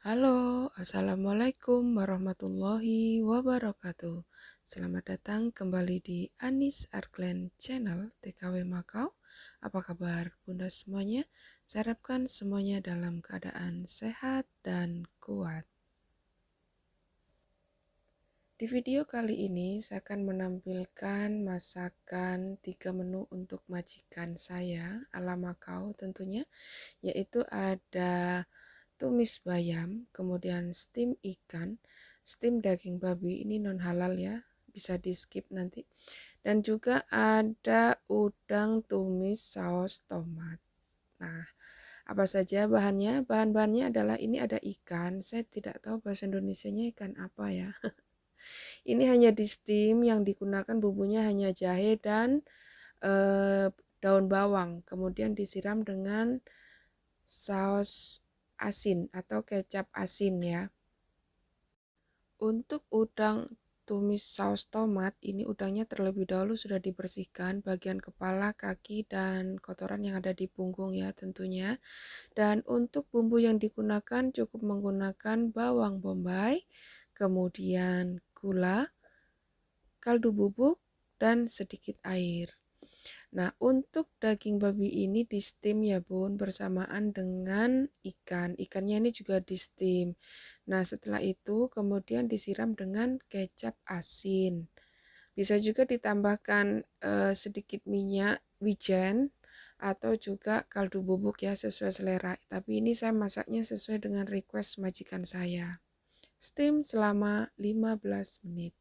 Halo, Assalamualaikum warahmatullahi wabarakatuh. Selamat datang kembali di Anis Arklen Channel TKW Makau. Apa kabar Bunda semuanya? Saya harapkan semuanya dalam keadaan sehat dan kuat. Di video kali ini saya akan menampilkan masakan 3 menu untuk majikan saya ala Makau tentunya, yaitu ada tumis bayam, kemudian steam ikan, steam daging babi, ini non halal ya, bisa di skip nanti. Dan juga ada udang tumis saus tomat. Nah, apa saja bahannya? Bahan-bahannya adalah ini ada ikan, saya tidak tahu bahasa Indonesianya ikan apa ya. Ini hanya di steam, yang digunakan bumbunya hanya jahe dan daun bawang, kemudian disiram dengan saus asin atau kecap asin ya. Untuk udang tumis saus tomat, ini udangnya terlebih dahulu sudah dibersihkan bagian kepala, kaki, dan kotoran yang ada di punggung ya tentunya. Dan untuk bumbu yang digunakan cukup menggunakan bawang bombay, kemudian gula, kaldu bubuk, dan sedikit air. Nah, untuk daging babi ini di steam ya Bun, bersamaan dengan ikan. Ikannya ini juga di steam. Nah, setelah itu kemudian disiram dengan kecap asin. Bisa juga ditambahkan sedikit minyak wijen atau juga kaldu bubuk ya, sesuai selera. Tapi ini saya masaknya sesuai dengan request majikan saya. Steam selama 15 menit.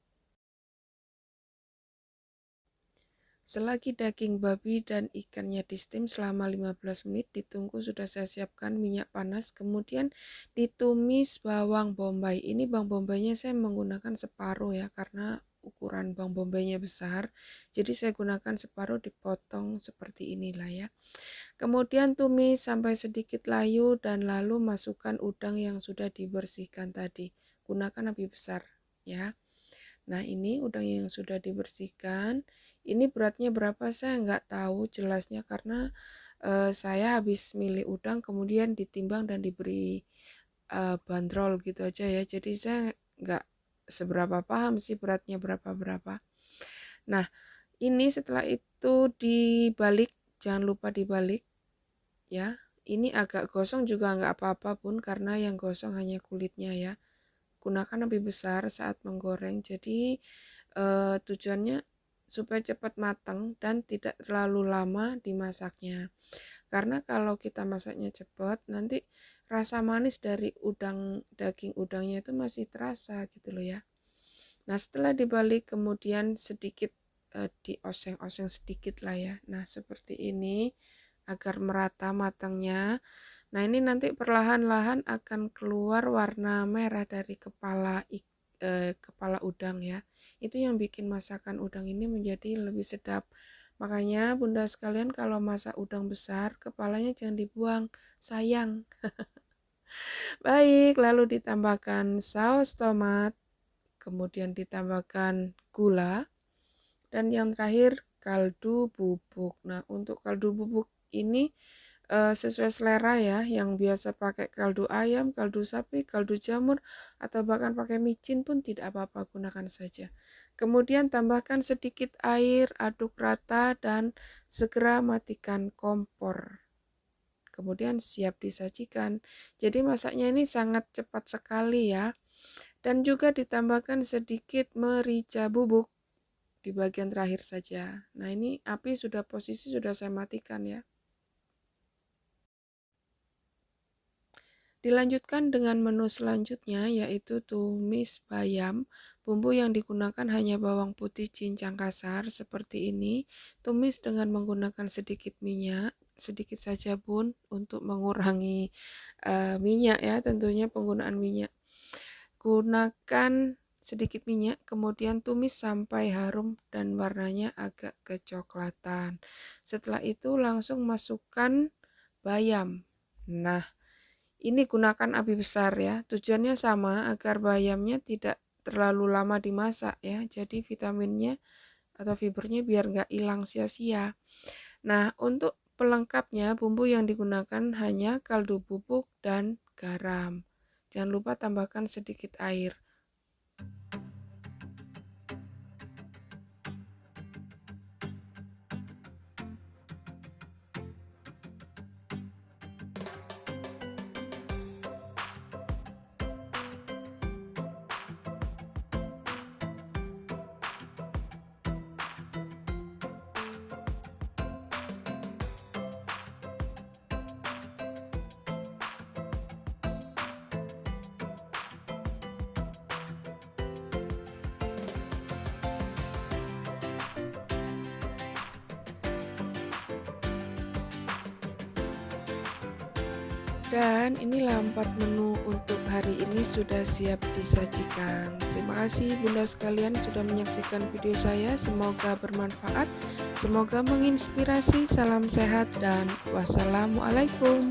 Selagi daging babi dan ikannya di steam selama 15 menit, ditunggu sudah saya siapkan minyak panas, kemudian ditumis bawang bombay. Ini bawang bombaynya saya menggunakan separuh ya, karena ukuran bawang bombaynya besar, jadi saya gunakan separuh, dipotong seperti inilah ya. Kemudian tumis sampai sedikit layu dan lalu masukkan udang yang sudah dibersihkan tadi. Gunakan api besar ya. Nah, ini udang yang sudah dibersihkan. Ini beratnya berapa saya nggak tahu jelasnya, karena saya habis milih udang kemudian ditimbang dan diberi bandrol gitu aja ya. Jadi saya nggak seberapa paham sih beratnya berapa-berapa. Nah, ini setelah itu dibalik, jangan lupa dibalik ya. Ini agak gosong juga nggak apa-apa Bun, karena yang gosong hanya kulitnya ya. Gunakan api besar saat menggoreng, jadi tujuannya supaya cepat matang dan tidak terlalu lama dimasaknya. Karena kalau kita masaknya cepat, nanti rasa manis dari daging udangnya itu masih terasa gitu loh ya. Nah, setelah dibalik kemudian sedikit dioseng-oseng sedikit lah ya. Nah, seperti ini agar merata matangnya. Nah, ini nanti perlahan-lahan akan keluar warna merah dari kepala udang ya. Itu yang bikin masakan udang ini menjadi lebih sedap. Makanya Bunda sekalian kalau masak udang besar, kepalanya jangan dibuang, sayang. Baik, lalu ditambahkan saus tomat, kemudian ditambahkan gula, dan yang terakhir kaldu bubuk. Nah, untuk kaldu bubuk ini sesuai selera ya, yang biasa pakai kaldu ayam, kaldu sapi, kaldu jamur, atau bahkan pakai micin pun tidak apa-apa, gunakan saja. Kemudian tambahkan sedikit air, aduk rata, dan segera matikan kompor. Kemudian siap disajikan. Jadi masaknya ini sangat cepat sekali ya. Dan juga ditambahkan sedikit merica bubuk di bagian terakhir saja. Nah, ini api posisi sudah saya matikan ya. Dilanjutkan dengan menu selanjutnya, yaitu tumis bayam. Bumbu yang digunakan hanya bawang putih cincang kasar seperti ini. Tumis dengan menggunakan sedikit minyak, sedikit saja Bun, untuk mengurangi minyak ya, tentunya penggunaan minyak. Gunakan sedikit minyak, kemudian tumis sampai harum dan warnanya agak kecoklatan. Setelah itu langsung masukkan bayam. Nah, ini gunakan api besar ya. Tujuannya sama, agar bayamnya tidak terlalu lama dimasak ya. Jadi vitaminnya atau fibernya biar nggak hilang sia-sia. Nah, untuk pelengkapnya bumbu yang digunakan hanya kaldu bubuk dan garam. Jangan lupa tambahkan sedikit air. Dan inilah 4 menu untuk hari ini sudah siap disajikan. Terima kasih Bunda sekalian sudah menyaksikan video saya. Semoga bermanfaat, semoga menginspirasi. Salam sehat dan wassalamualaikum.